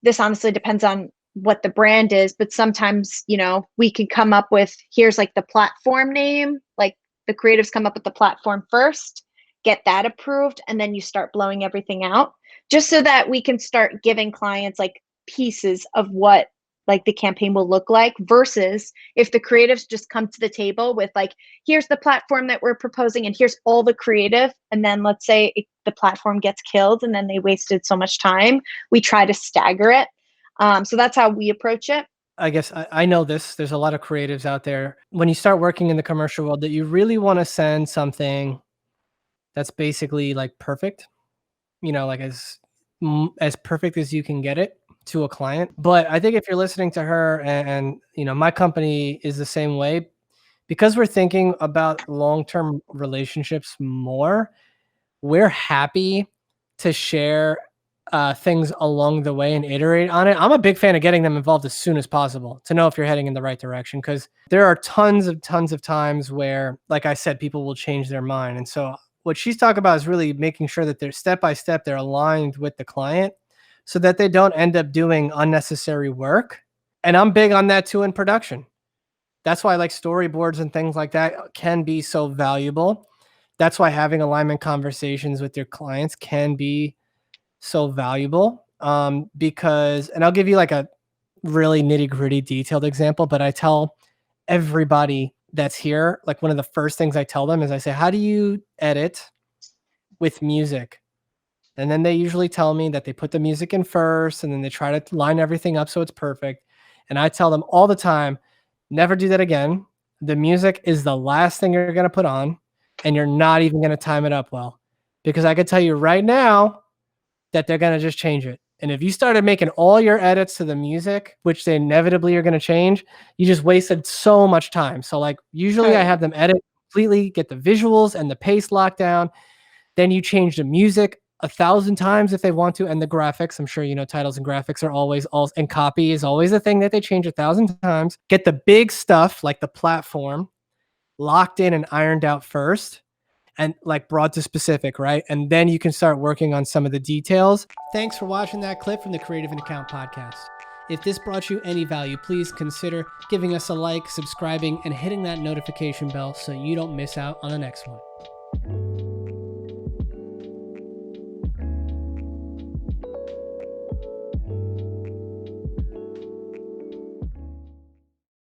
this honestly depends on what the brand is, but sometimes, we can come up with, here's like the platform name, like the creatives come up with the platform first, get that approved, and then you start blowing everything out, just so that we can start giving clients like pieces of what like the campaign will look like, versus if the creatives just come to the table with like, here's the platform that we're proposing and here's all the creative, and then let's say the platform gets killed and then they wasted so much time, we try to stagger it. So that's how we approach it. I guess I know this. There's a lot of creatives out there when you start working in the commercial world that you really want to send something that's basically like perfect, like as perfect as you can get it to a client. But I think if you're listening to her and my company is the same way, because we're thinking about long-term relationships more, we're happy to share things along the way and iterate on it. I'm a big fan of getting them involved as soon as possible to know if you're heading in the right direction, because there are tons of times where, like I said, people will change their mind. And so what she's talking about is really making sure that they're step by step, they're aligned with the client so that they don't end up doing unnecessary work. And I'm big on that too in production. That's why like storyboards and things like that can be so valuable. That's why having alignment conversations with your clients can be so valuable. Because, and I'll give you like a really nitty gritty detailed example, but I tell everybody that's here, like one of the first things I tell them is I say, how do you edit with music? And then they usually tell me that they put the music in first and then they try to line everything up so it's perfect. And I tell them all the time, never do that again. The music is the last thing you're going to put on, and you're not even going to time it up well, because I can tell you right now that they're going to just change it. And if you started making all your edits to the music, which they inevitably are going to change, you just wasted so much time. So like usually I have them edit completely, get the visuals and the pace locked down. Then you change the music 1,000 times if they want to, and the graphics. I'm sure titles and graphics are always, and copy is always the thing that they change 1,000 times. Get the big stuff like the platform locked in and ironed out first, and like broad to specific, right? And then you can start working on some of the details. Thanks for watching that clip from the Creative and Account podcast. If this brought you any value, please consider giving us a like, subscribing, and hitting that notification bell so you don't miss out on the next one.